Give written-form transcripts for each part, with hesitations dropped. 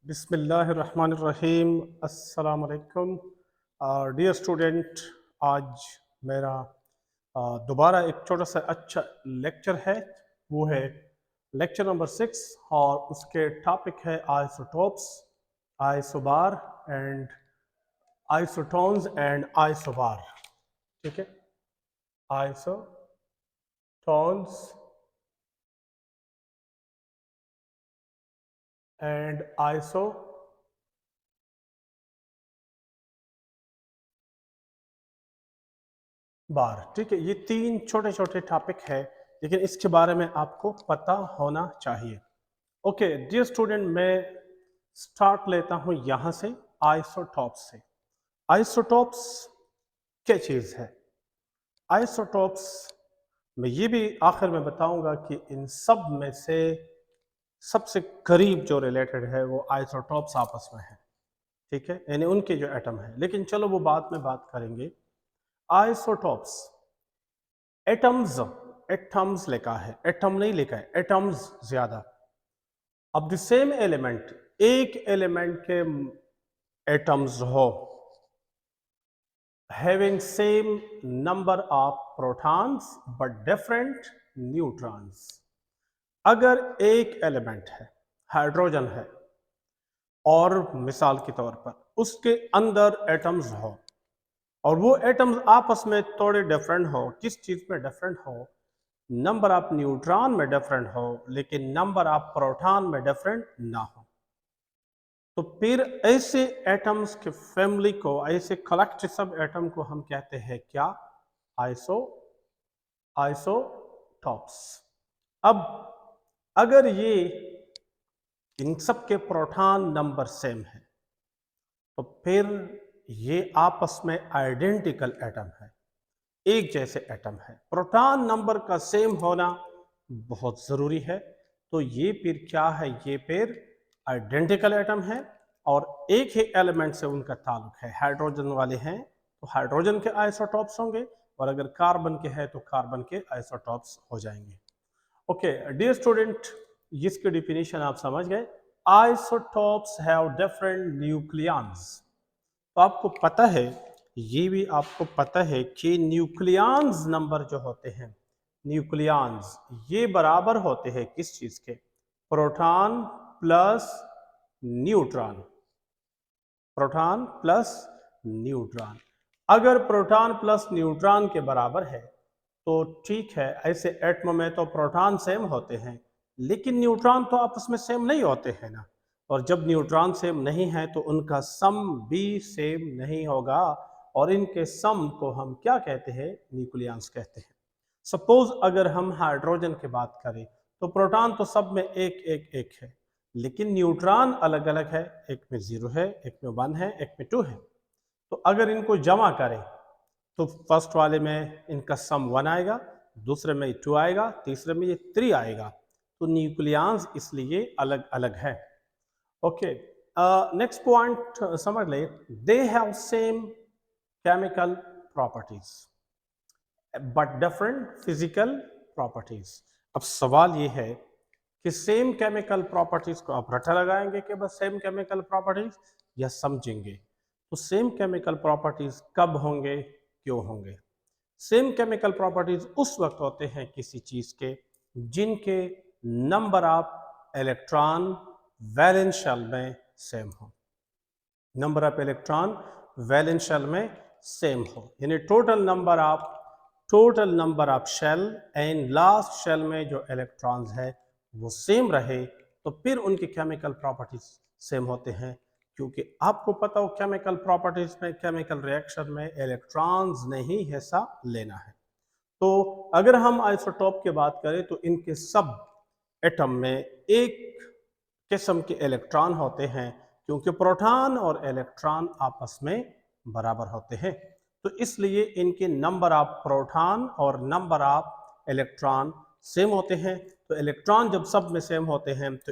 बिस्मिल्लाहिर्रहमानिर्रहीम। अस्सलाम वालेकुम। डियर स्टूडेंट, आज मेरा दोबारा एक छोटा सा अच्छा लेक्चर है। वो है लेक्चर नंबर 6 और उसके टॉपिक है isotopes, isobar and isotones and isobar. ठीक है, आइसोटोन्स एंड आइसो बार। ठीक है, ये तीन छोटे छोटे टॉपिक है, लेकिन इसके बारे में आपको पता होना चाहिए। ओके डियर स्टूडेंट, मैं स्टार्ट लेता हूं यहां से, आइसोटॉप्स से। आइसोटॉप्स क्या चीज़ है? आइसोटॉप्स मैं ये भी आखिर में बताऊंगा कि इन सब में से सबसे करीब जो रिलेटेड है वो आइसोटॉप्स आपस में है। ठीक है, यानी उनके जो एटम है, लेकिन चलो वो बाद में बात करेंगे। आइसोटॉप्स, एटम्स, एटम्स लिखा है, एटम नहीं लिखा है, एटम्स ज्यादा। अब द सेम एलिमेंट, एक एलिमेंट के एटम्स हो having same number of protons but different neutrons। अगर एक एलिमेंट है, हाइड्रोजन है, और मिसाल के तौर पर उसके अंदर एटम्स हो और वो एटम्स आपस में थोड़े डिफरेंट हो, किस चीज में डिफरेंट हो? नंबर ऑफ न्यूट्रॉन में डिफरेंट हो, लेकिन नंबर ऑफ प्रोटॉन में डिफरेंट ना हो, तो फिर ऐसे एटम्स के फैमिली को, ऐसे कलेक्टिव सब एटम को हम कहते हैं क्या? Iso isotopes. अब अगर ये इन सब के प्रोटॉन नंबर सेम है तो फिर ये आपस में आइडेंटिकल एटम है, एक जैसे एटम है। प्रोटॉन नंबर का सेम होना बहुत ज़रूरी है। तो ये फिर क्या है? ये फिर आइडेंटिकल एटम है और एक ही एलिमेंट से उनका ताल्लुक है। हाइड्रोजन वाले हैं तो हाइड्रोजन के आइसोटॉप्स होंगे, और अगर कार्बन के हैं तो कार्बन के आइसोटॉप्स हो जाएंगे। ओके डियर स्टूडेंट, इसकी डिफिनीशन आप समझ गए। Isotopes have different nucleons. तो आपको पता है, ये भी आपको पता है कि न्यूक्लियॉन्स नंबर जो होते हैं, न्यूक्लियॉन्स ये बराबर होते हैं किस चीज के? Proton plus neutron, proton plus neutron. अगर प्रोटॉन प्लस न्यूट्रॉन के बराबर है तो ठीक है, ऐसे एटम में तो प्रोटॉन सेम होते हैं, लेकिन न्यूट्रॉन तो आपस में सेम नहीं होते हैं ना। और जब न्यूट्रॉन सेम नहीं है तो उनका सम भी सेम नहीं होगा, और इनके सम को हम क्या कहते हैं? न्यूक्लियॉन्स कहते हैं। सपोज अगर हम हाइड्रोजन की बात करें तो प्रोटॉन तो सब में एक एक एक है, लेकिन न्यूट्रॉन अलग अलग है, एक में 0 है, एक में 1 है, एक में 2 है। तो अगर इनको जमा करें तो फर्स्ट वाले में इनका सम 1 आएगा, दूसरे में 2 आएगा, तीसरे में ये 3 आएगा। तो न्यूक्लियॉन्स इसलिए अलग अलग है। ओके नेक्स्ट पॉइंट समझ ले, they have same chemical properties but different physical properties. अब सवाल ये है कि सेम केमिकल प्रॉपर्टीज को आप रटा लगाएंगे कि बस सेम केमिकल प्रॉपर्टीज, या समझेंगे? तो सेम केमिकल प्रॉपर्टीज कब होंगे, क्यों होंगे? सेम केमिकल प्रॉपर्टीज उस वक्त होते हैं किसी चीज के जिनके number of electron valence shell में सेम हो, number of electron valence shell में सेम हो, यानी total number of shell and last shell में जो इलेक्ट्रॉन्स है वो सेम रहे, तो फिर उनकी केमिकल प्रॉपर्टीज सेम होते हैं। क्योंकि आपको पता हो केमिकल प्रॉपर्टीज में, केमिकल रिएक्शन में इलेक्ट्रॉन्स ने ही हिस्सा लेना है। तो अगर हम आइसोटोप की बात करें तो इनके सब एटम में एक किस्म के इलेक्ट्रॉन होते हैं, क्योंकि प्रोटॉन और इलेक्ट्रॉन आपस में बराबर होते हैं। तो इसलिए इनके नंबर ऑफ प्रोटॉन और नंबर ऑफ इलेक्ट्रॉन सेम होते हैं। तो इलेक्ट्रॉन जब सब में सेम होते हैं तो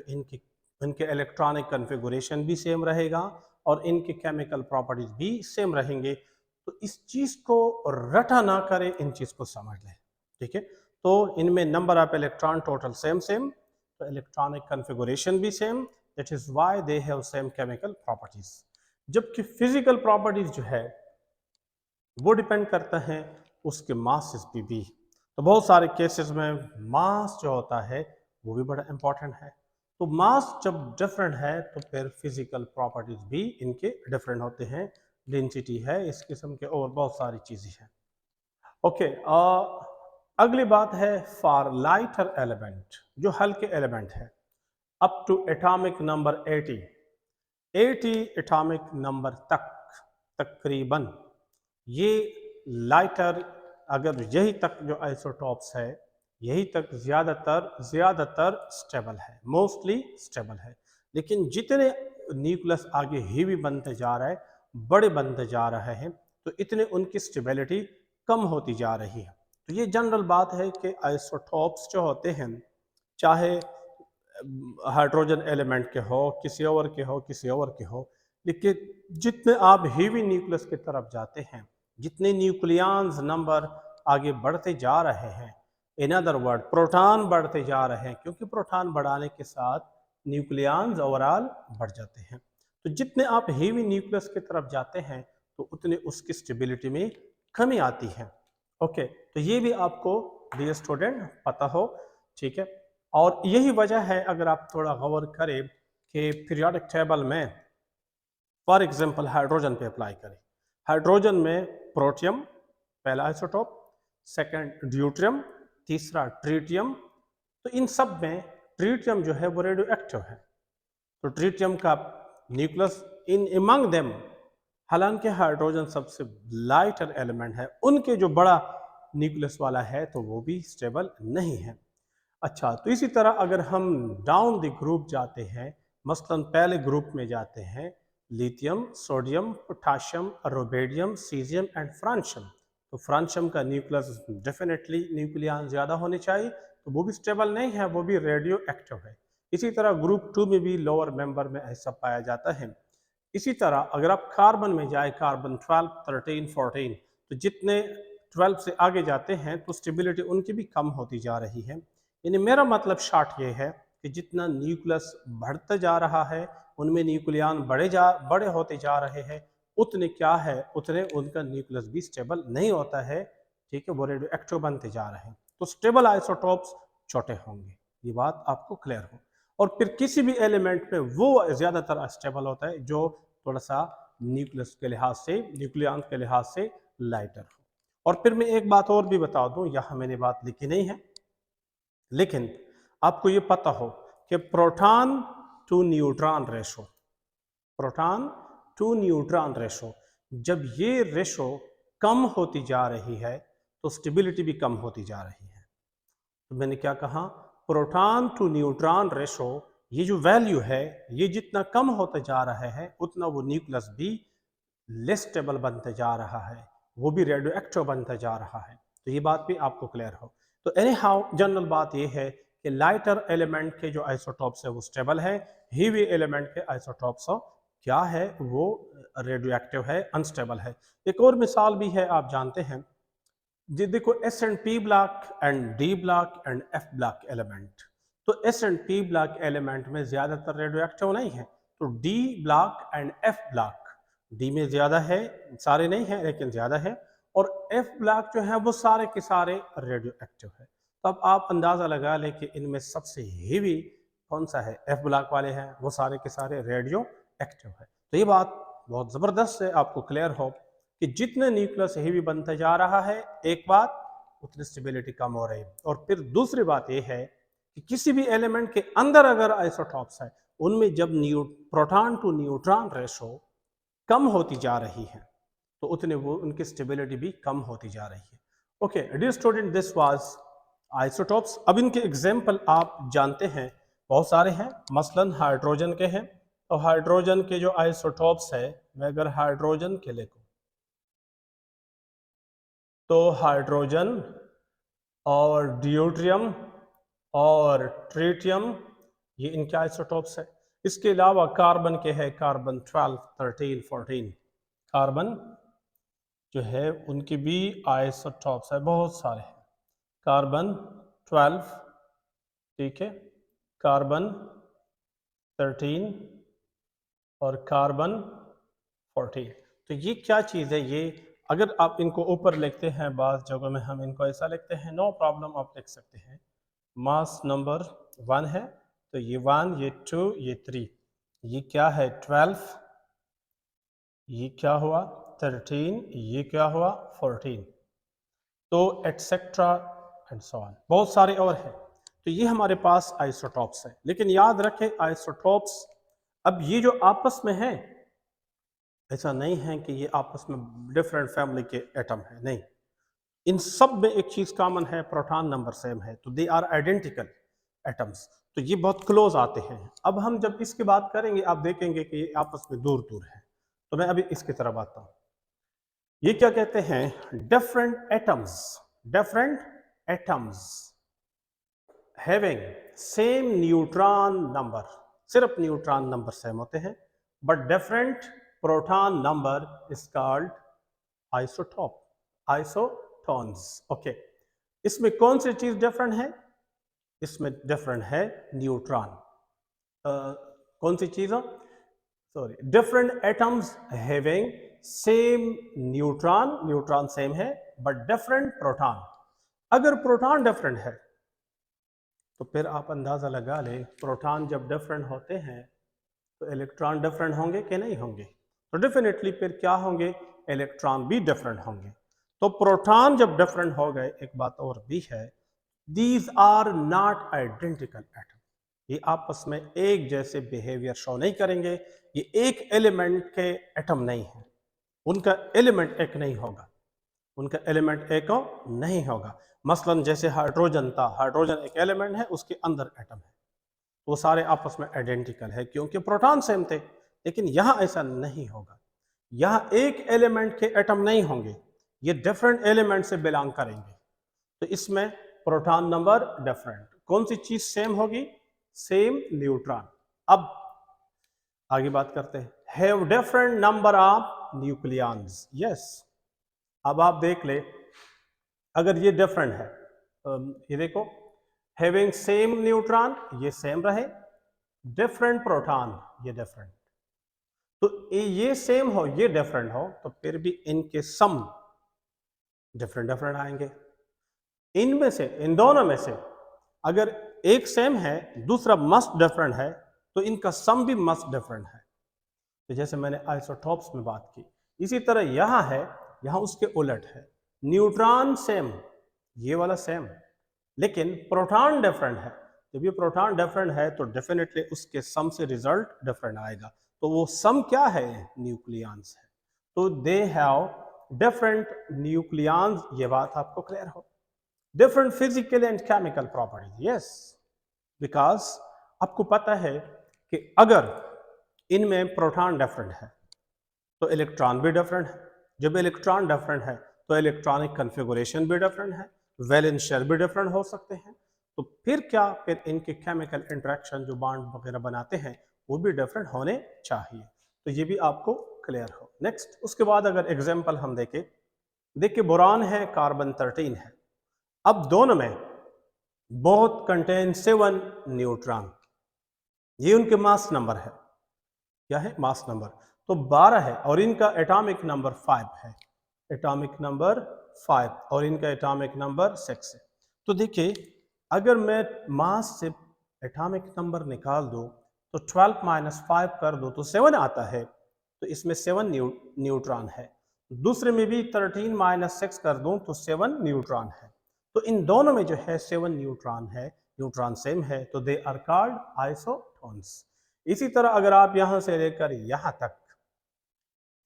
इनके इलेक्ट्रॉनिक कन्फिगुरेशन भी सेम रहेगा और इनके केमिकल प्रॉपर्टीज भी सेम रहेंगे। तो इस चीज को रटा ना करें, इन चीज को समझ लें। ठीक है, तो इनमें number of electron total same same, तो इलेक्ट्रॉनिक कन्फिगुरेशन भी same, that is why they have same chemical properties. जबकि फिजिकल प्रॉपर्टीज जो है वो डिपेंड करता है उसके मासेस पे भी। तो बहुत सारे केसेस में मास जो होता है वो भी बड़ा इंपॉर्टेंट है। तो मास जब डिफरेंट है तो फिर फिजिकल प्रॉपर्टीज भी इनके डिफरेंट होते हैं, डेंसिटी है, इस किस्म के और बहुत सारी चीज़ें हैं। ओके, अगली बात है फॉर लाइटर एलिमेंट, जो हल्के एलिमेंट है up to atomic number 80 atomic number तक तकरीबन, ये लाइटर, अगर यही तक जो आइसोटॉप्स है यही तक ज़्यादातर स्टेबल है, मोस्टली स्टेबल है। लेकिन जितने न्यूक्लियस आगे हीवी बनते जा रहा है, बड़े बनते जा रहे हैं, तो इतने उनकी स्टेबिलिटी कम होती जा रही है। तो ये जनरल बात है कि आइसोटॉप्स जो होते हैं, चाहे हाइड्रोजन एलिमेंट के हो, किसी और के हो, किसी और के हो, लेकिन जितने आप हेवी न्यूक्लियस की तरफ जाते हैं, जितने न्यूक्लियॉन्स नंबर आगे बढ़ते जा रहे हैं, इन अदर वर्ड प्रोटॉन बढ़ते जा रहे हैं, क्योंकि प्रोटॉन बढ़ाने के साथ न्यूक्लियॉन्स ओवरऑल बढ़ जाते हैं। तो जितने आप हेवी न्यूक्लियस की तरफ जाते हैं तो उतने उसकी स्टेबिलिटी में कमी आती है। ओके, तो ये भी आपको डियर स्टूडेंट पता हो, ठीक है। और यही वजह है, अगर आप थोड़ा गौर करें कि पीरियोडिक टेबल में फॉर एग्जांपल हाइड्रोजन पे अप्लाई करें, हाइड्रोजन में प्रोटियम पहला आइसोटोप, सेकंड ड्यूट्रियम, तीसरा ट्रीटियम। तो इन सब में ट्रीटियम जो है वो रेडियो एक्टिव है। तो ट्रीटियम का न्यूक्लियस इन एमंग देम, हालांकि हाइड्रोजन सबसे लाइटर एलिमेंट है, उनके जो बड़ा न्यूक्लियस वाला है तो वो भी स्टेबल नहीं है। अच्छा, तो इसी तरह अगर हम डाउन द ग्रुप जाते हैं, मसलन पहले ग्रुप में जाते हैं lithium, sodium, potassium, rubidium, caesium and francium. तो फ्रांशियम का न्यूक्लियस डेफिनेटली न्यूक्लियॉन ज़्यादा होने चाहिए, तो वो भी स्टेबल नहीं है, वो भी रेडियो एक्टिव है। इसी तरह ग्रुप 2 में भी लोअर मेंबर में ऐसा पाया जाता है। इसी तरह अगर आप कार्बन में जाए, कार्बन 12, 13, 14, तो जितने 12 से आगे जाते हैं तो स्टेबिलिटी उनकी भी कम होती जा रही है। यानी मेरा मतलब शॉर्ट ये है कि जितना न्यूक्लियस बढ़ता जा रहा है, उनमें न्यूक्लियॉन बड़े होते जा रहे हैं, उतने क्या है, उतने उनका न्यूक्लियस भी स्टेबल नहीं होता है, ठीक है, वो रेडियो एक्टिव बनते जा रहे हैं। तो स्टेबल आइसोटोप्स छोटे होंगे, ये बात आपको क्लियर हो। और फिर किसी भी एलिमेंट में वो ज़्यादातर स्टेबल होता है जो थोड़ा सा न्यूक्लियस के लिहाज से, न्यूक्लियॉन के लिहाज से लाइटर हो। और फिर मैं एक बात और भी बता दूं, यहाँ मैंने बात लिखी नहीं है, लेकिन आपको ये पता हो कि proton to neutron ratio, proton to neutron ratio, जब ये रेशो कम होती जा रही है तो स्टेबिलिटी भी कम होती जा रही है। तो मैंने क्या कहा, प्रोटॉन टू न्यूट्रॉन रेशो, ये जो वैल्यू है ये जितना कम होता जा रहा है उतना वो न्यूक्लियस भी लेस स्टेबल बनते जा रहा है, वो भी रेडियो एक्टिव बनता जा रहा है। तो ये बात भी आपको क्लियर हो। तो एनी हाउ जनरल बात ये है कि लाइटर एलिमेंट के जो आइसोटॉप्स है वो स्टेबल है, हीवी एलिमेंट के आइसोटॉप्स क्या है वो रेडियो एक्टिव है, अनस्टेबल है। एक और मिसाल भी है, आप जानते हैं जी, देखो S and P block and D block and F block element. तो S and P block element में ज्यादातर रेडियो एक्टिव नहीं है, तो D block and F block, D में ज्यादा है, सारे नहीं है लेकिन ज्यादा है, और एफ ब्लॉक जो है वो सारे के सारे रेडियो एक्टिव है। तो अब आप अंदाजा लगा लें कि इनमें सबसे हेवी कौन सा है, एफ ब्लॉक वाले हैं, वो सारे के सारे रेडियो एक्टिव है। तो ये बात बहुत जबरदस्त है, आपको क्लियर हो कि जितने न्यूक्लियस हेवी बनता जा रहा है, एक बात उतनी स्टेबिलिटी कम हो रही है। और फिर दूसरी बात यह है कि किसी भी एलिमेंट के अंदर अगर आइसोटॉप्स है, उनमें जब प्रोटॉन टू न्यूट्रॉन रेशो कम होती जा रही है तो उतने वो उनकी स्टेबिलिटी भी कम होती जा रही है। Okay dear student, this was isotopes. अब इनके एग्जाम्पल आप जानते हैं, बहुत सारे हैं, मसलन हाइड्रोजन के हैं। तो हाइड्रोजन के जो आइसोटॉप्स है, मैं अगर हाइड्रोजन के लिखूं तो हाइड्रोजन और ड्यूट्रियम और ट्रीटियम, ये इनके आइसोटॉप्स है। इसके अलावा कार्बन के है, कार्बन 12, 13, 14, कार्बन जो है उनके भी आइसोटॉप्स है, बहुत सारे हैं। कार्बन 12, ठीक है, कार्बन 13 और कार्बन 14। तो ये क्या चीज़ है? ये अगर आप इनको ऊपर लिखते हैं, बाज़ जगहों में हम इनको ऐसा लिखते हैं, नो प्रॉब्लम, आप लिख सकते हैं। मास नंबर 1 है तो ये 1, ये 2, ये 3, ये क्या है 12, ये क्या हुआ 13, ये क्या हुआ 14, तो एटसेट्रा एंड सो ऑन, बहुत सारे और हैं। तो ये हमारे पास आइसोटॉप्स है, लेकिन याद रखें आइसोटॉप्स अब ये जो आपस में है, ऐसा नहीं है कि ये आपस में डिफरेंट फैमिली के एटम है, नहीं, इन सब में एक चीज कॉमन है, प्रोटॉन नंबर सेम है, तो दे आर आइडेंटिकल एटम्स, तो ये बहुत क्लोज आते हैं। अब हम जब इसकी बात करेंगे आप देखेंगे कि ये आपस में दूर दूर है, तो मैं अभी इसकी तरफ आता हूं। ये क्या कहते हैं? Different atoms, different atoms having same neutron number, सिर्फ न्यूट्रॉन नंबर सेम होते हैं, but different proton number is called isotope, isotones. Okay, इसमें कौन सी चीज डिफरेंट है? इसमें डिफरेंट है न्यूट्रॉन। कौन सी चीज? Sorry, different atoms having same neutron, neutron same है बट डिफरेंट प्रोटॉन। अगर प्रोटॉन डिफरेंट है तो फिर आप अंदाजा लगा लें, प्रोटॉन जब डिफरेंट होते हैं तो इलेक्ट्रॉन डिफरेंट होंगे कि नहीं होंगे? तो डेफिनेटली फिर क्या होंगे? इलेक्ट्रॉन भी डिफरेंट होंगे। तो प्रोटॉन जब डिफरेंट हो गए, एक बात और भी है, these are not identical atom, ये आपस में एक जैसे बिहेवियर शो नहीं करेंगे, ये एक एलिमेंट के एटम नहीं है, उनका एलिमेंट एक नहीं होगा, उनका एलिमेंट एक नहीं होगा। मसलन जैसे हाइड्रोजन था, हाइड्रोजन एक एलिमेंट है, उसके अंदर एटम है, वो सारे आपस में आइडेंटिकल है क्योंकि प्रोटॉन सेम थे। लेकिन यहाँ ऐसा नहीं होगा, यहाँ एक एलिमेंट के एटम नहीं होंगे, ये डिफरेंट एलिमेंट से बिलोंग करेंगे, तो इसमें प्रोटॉन नंबर डिफरेंट। कौन सी चीज सेम होगी? Same neutron. अब आगे बात करते हैं, have different number of nucleons. Yes, अब आप देख ले, अगर ये डिफरेंट है, ये देखो, हैविंग सेम न्यूट्रॉन, ये सेम रहे, डिफरेंट प्रोटॉन, ये डिफरेंट, तो ये सेम हो ये डिफरेंट हो, तो फिर भी इनके सम डिफरेंट डिफरेंट आएंगे। इनमें से, इन दोनों में से अगर एक सेम है दूसरा मस्ट डिफरेंट है, तो इनका सम भी मस्ट डिफरेंट है। तो जैसे मैंने आइसोटॉप्स में बात की, इसी तरह यहाँ है, यहाँ उसके उलट है, न्यूट्रॉन सेम, ये वाला सेम, लेकिन प्रोटॉन डिफरेंट है। जब ये प्रोटॉन डिफरेंट है तो डेफिनेटली उसके सम से रिजल्ट डिफरेंट आएगा, तो वो सम क्या है? न्यूक्लियॉन्स है। तो दे हैव डिफरेंट न्यूक्लियॉन्स, ये बात आपको क्लियर हो। Different physical and chemical properties, yes, because आपको पता है कि अगर इनमें प्रोटॉन डिफरेंट है तो इलेक्ट्रॉन भी डिफरेंट है, जब इलेक्ट्रॉन डिफरेंट है तो इलेक्ट्रॉनिक कन्फिगुरेशन भी डिफरेंट है, वैलेंस शेल भी डिफरेंट हो सकते हैं, तो फिर क्या, फिर इनके केमिकल इंटरेक्शन जो बॉन्ड वगैरह बनाते हैं वो भी डिफरेंट होने चाहिए। तो ये भी आपको क्लियर हो। नेक्स्ट, उसके बाद अगर एग्जाम्पल हम देखें, देखिए बोरान है, कार्बन 13 है, अब दोनों में बोथ कंटेन 7 न्यूट्रॉन, ये उनके मास नंबर है, क्या है? मास नंबर, तो 12 है, और इनका एटॉमिक नंबर 5 है, एटॉमिक नंबर 5, और इनका एटॉमिक नंबर 6 है। तो देखिए, अगर मैं मास से एटॉमिक नंबर निकाल दूं तो 12 माइनस 5 कर दो तो 7 आता है, तो इसमें 7 न्यूट्रॉन है। दूसरे में भी 13 माइनस 6 कर दूं तो 7 न्यूट्रॉन है। तो इन दोनों में जो है 7 न्यूट्रॉन है, न्यूट्रॉन सेम है, तो दे आर कॉल्ड आइसोटॉन्स। इसी तरह अगर आप यहां से लेकर यहां तक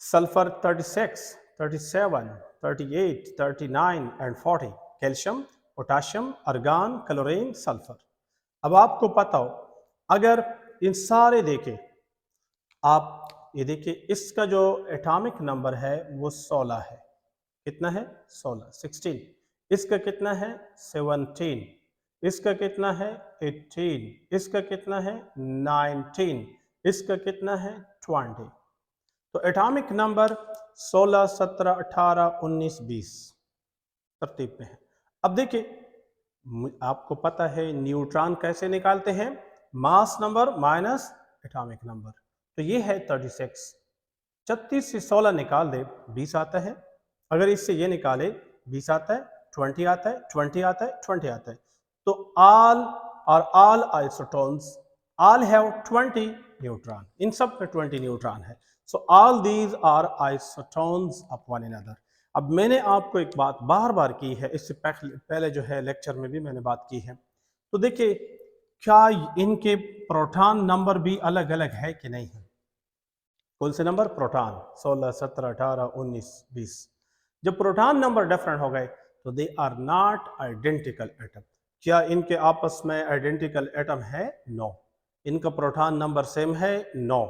sulphur 36, 37, 38, 39 and 40, calcium, potassium, organ, chlorine, sulphur. अब आपको पता हो, अगर इन सारे देखें आप, ये देखिए इसका जो एटॉमिक नंबर है वो 16 है, कितना है? 16, 16, इसका कितना है? 17, इसका कितना है? 18, इसका कितना है? 19, इसका कितना है? 20। तो एटॉमिक नंबर 16, 17, 18, 19, 20 तरतीब में है। अब देखिए, आपको पता है न्यूट्रॉन कैसे निकालते हैं? Mass number minus atomic number. तो ये है 36। 36 से 16 निकाल दे 20 आता है। अगर इससे ये निकाले 20 आता है, 20 आता है, 20 आता है, 20 आता है। तो all isotons all have 20 neutron, इन सब में 20 न्यूट्रॉन है। So all these are isotones of one another. अब मैंने आपको एक बात बार बार की है, इससे पहले जो है लेक्चर में भी मैंने बात की है। तो देखिए, क्या इनके प्रोटॉन नंबर भी अलग अलग है कि नहीं है? कौन से नंबर? प्रोटॉन 16, 17, 18, 19, 20। जब प्रोटॉन नंबर डिफरेंट हो गए तो they are not identical atom. क्या इनके आपस में आइडेंटिकल एटम है? नो। इनका प्रोटॉन नंबर सेम है? नो।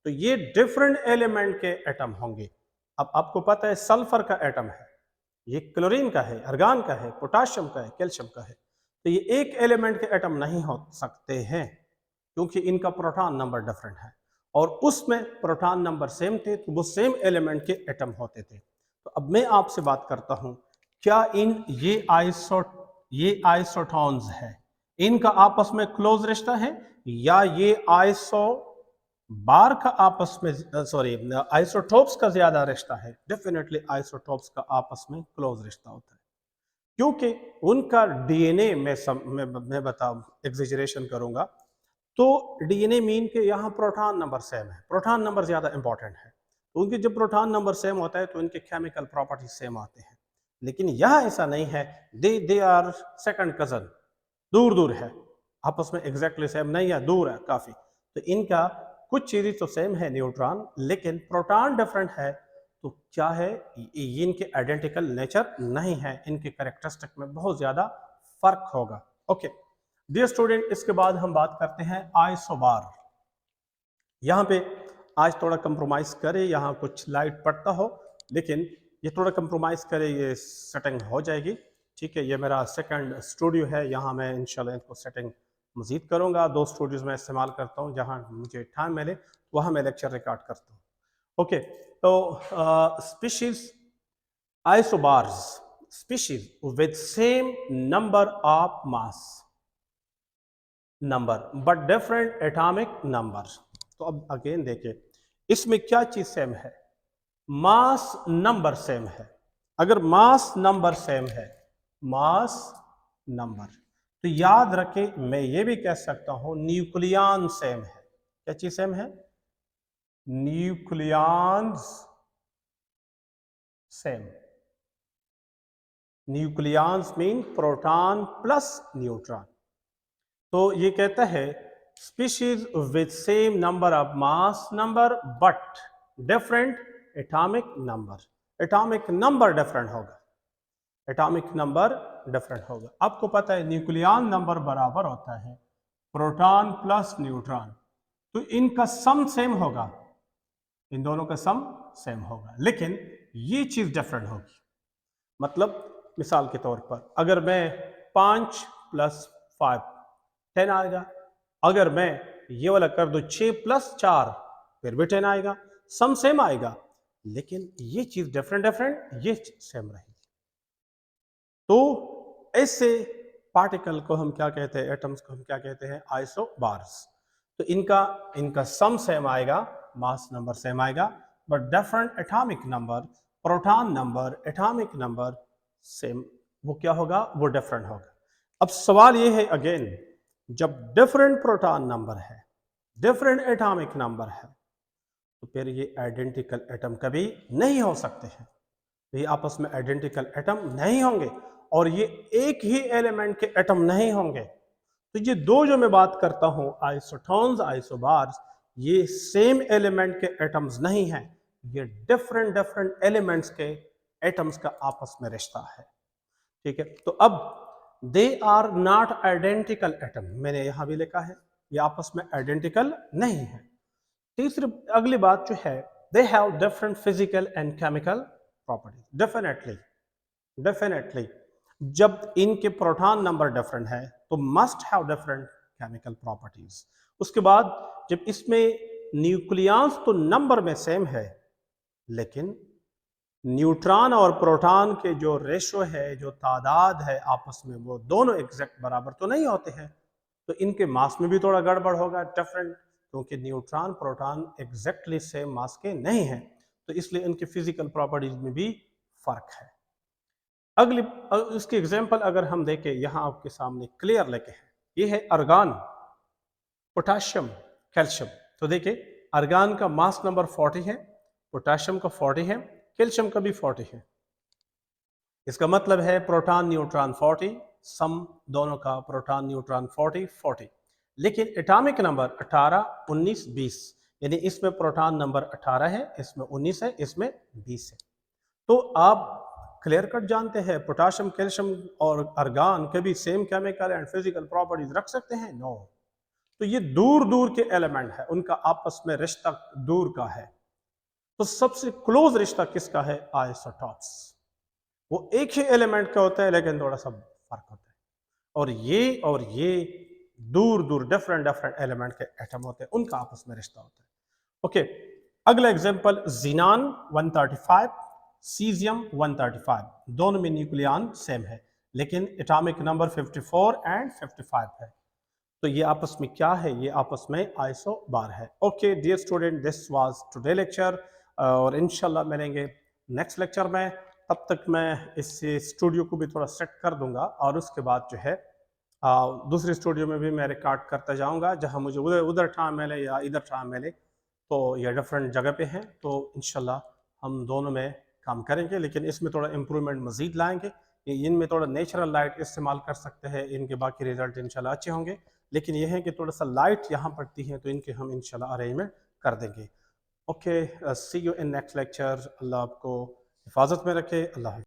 तो ये डिफरेंट एलिमेंट के एटम होंगे। अब आपको पता है सल्फर का एटम है, ये क्लोरीन का है, अर्गान का है, पोटाशियम का है, कैल्शियम का है। तो ये एक एलिमेंट के एटम नहीं हो सकते हैं क्योंकि इनका प्रोटॉन नंबर डिफरेंट है, और उसमें प्रोटॉन नंबर सेम थे तो वो सेम एलिमेंट के एटम होते थे। तो अब मैं आपसे बात करता हूं, क्या ये आइसोटॉन्स है, इनका आपस में क्लोज रिश्ता है, या ये बार का आपस में आइसोटोप्स का ज्यादा रिश्ता है? डेफिनेटली आइसोटोप्स का आपस में क्लोज रिश्ता होता है, क्योंकि उनका डीएनए मैं बताऊं, एग्जेजरेशन करूंगा तो डीएनए मीन के यहाँ प्रोटॉन नंबर सेम है, प्रोटॉन नंबर ज्यादा इंपॉर्टेंट है। तो उनके जब प्रोटॉन नंबर सेम होता है तो इनके केमिकल प्रॉपर्टी सेम आते हैं। लेकिन यहाँ ऐसा नहीं है, दे आर सेकंड कजन, दूर दूर है, आपस में एग्जैक्टली सेम नहीं है, दूर है काफी। तो इनका कुछ चीजें तो सेम है न्यूट्रॉन, लेकिन प्रोटॉन डिफरेंट है। तो क्या है, ये इनके आइडेंटिकल नेचर नहीं है, इनके कैरेक्टरिस्टिक में बहुत ज्यादा फर्क होगा। ओके डियर स्टूडेंट, इसके बाद हम बात करते हैं आइसोबार। यहाँ पे आज थोड़ा कंप्रोमाइज करे, यहाँ कुछ लाइट पड़ता हो, लेकिन ये थोड़ा कंप्रोमाइज करे, ये सेटिंग हो जाएगी। ठीक है, ये मेरा सेकंड स्टूडियो है, यहाँ मैं इंशाल्लाह इनको सेटिंग मजीद करूँगा। 2 स्टूडियोज में इस्तेमाल करता हूँ, जहाँ मुझे टाइम मिले वहाँ मैं लेक्चर रिकॉर्ड करता हूँ। ओके, तो species isobars, species with same number of mass number but different atomic number. तो अब अगेन देखिए, इसमें क्या चीज सेम है? मास नंबर सेम है। अगर मास नंबर सेम है, मास नंबर, तो याद रखें, मैं ये भी कह सकता हूं न्यूक्लियन सेम है। क्या चीज सेम है? Nucleons same. Nucleons mean proton plus neutron. तो ये कहता है species with same number of mass number but different atomic number. Atomic number different होगा, एटॉमिक नंबर डिफरेंट होगा। आपको पता है न्यूक्लियन नंबर बराबर होता है प्रोटॉन प्लस न्यूट्रॉन, तो इनका सम सेम होगा, इन दोनों का सम सेम होगा, लेकिन ये चीज डिफरेंट होगी। मतलब मिसाल के तौर पर अगर मैं 5 + 5 10 आएगा, अगर मैं ये वाला कर दूं 6 + 4 फिर भी 10 आएगा, सम सेम आएगा, लेकिन ये चीज डिफरेंट, ये सेम रहेगी। तो ऐसे पार्टिकल को हम क्या कहते हैं, एटम्स को हम क्या कहते हैं? आइसोबार्स। तो इनका सम सेम आएगा, मास नंबर सेम आएगा, but different atomic number, proton number, atomic number same, वो क्या होगा? वो डिफरेंट होगा। अब सवाल ये है अगेन, जब डिफरेंट प्रोटॉन नंबर है, डिफरेंट एटॉमिक नंबर है, तो फिर ये आइडेंटिकल एटम कभी नहीं हो सकते हैं। ये आपस में आइडेंटिकल एटम नहीं होंगे, और ये एक ही एलिमेंट के एटम नहीं होंगे। तो ये दो जो मैं बात करता हूं, आइसोटोन्स, आइसोबार्स, ये सेम एलिमेंट के एटम्स नहीं हैं, ये डिफरेंट एलिमेंट्स के एटम्स का आपस में रिश्ता है। ठीक है, तो अब they are not identical atom, मैंने यहां भी लिखा है, ये आपस में आइडेंटिकल नहीं है। तीसरी अगली बात जो है, they have different physical and chemical properties. Definitely जब इनके प्रोटॉन नंबर डिफरेंट है तो must have different chemical properties. उसके बाद जब इसमें न्यूक्लियंस तो नंबर में सेम है, लेकिन न्यूट्रॉन और प्रोटॉन के जो रेशो है, जो तादाद है आपस में, वो दोनों एग्जैक्ट बराबर तो नहीं होते हैं, तो इनके मास में भी थोड़ा गड़बड़ होगा, डिफरेंट क्योंकि neutron proton exactly same mass के नहीं हैं, तो इसलिए इनकी फिजिकल प्रॉपर्टीज में भी फर्क है। अगली इसकी एग्जांपल अगर हम देखें, यहाँ आपके सामने क्लियर लेके है, ये है अर्गान, पोटाशियम, कैल्शियम। तो देखिए अर्गान का मास नंबर 40 है, पोटाशियम का 40 है, कैल्शियम का भी 40 है। इसका मतलब है प्रोटॉन न्यूट्रॉन 40, सम दोनों का प्रोटॉन न्यूट्रॉन 40 40। लेकिन एटॉमिक नंबर 18 19 20, यानी इसमें प्रोटॉन नंबर 18 है, इसमें 19 है, इसमें 20 है। तो आप क्लियर कट जानते हैं पोटाशियम, कैल्शियम और अर्गान कभी same chemical and physical properties रख सकते हैं? नो। तो ये दूर दूर के एलिमेंट है, उनका आपस में रिश्ता दूर का है। तो सबसे क्लोज रिश्ता किसका है? आइसोटॉप्स। वो एक ही एलिमेंट का होता है लेकिन थोड़ा सा फर्क होता है, और ये दूर दूर डिफरेंट डिफरेंट एलिमेंट के एटम होते हैं, उनका आपस में रिश्ता होता है। ओके, अगला एग्जांपल ज़ीनान 135, सीजियम 135, दोनों में न्यूक्लियन सेम है लेकिन एटॉमिक नंबर 54 एंड 55 है। तो ये आपस में क्या है? ये आपस में आइसो बार है। Okay dear student, this was today lecture, और इंशाल्लाह मिलेंगे नेक्स्ट लेक्चर में। तब तक मैं इस स्टूडियो को भी थोड़ा सेट कर दूंगा, और उसके बाद जो है दूसरे स्टूडियो में भी मैं रिकॉर्ड करता जाऊंगा, जहां मुझे उधर उधर टाइम मिले या इधर टाइम मिले। तो ये डिफरेंट जगह पे हैं, तो इंशाल्लाह हम दोनों में काम करेंगे, लेकिन इसमें थोड़ा इम्प्रूवमेंट मज़ीद लाएंगे। इनमें थोड़ा नेचुरल लाइट इस्तेमाल कर सकते हैं, इनके बाकी रिजल्ट इंशाल्लाह अच्छे होंगे। लेकिन यह है कि थोड़ा सा लाइट यहाँ पड़ती है, तो इनके हम इंशाल्लाह अरेंजमेंट कर देंगे। Okay, see you in next lecture. अल्लाह आपको हिफाजत में रखे। अल्लाह।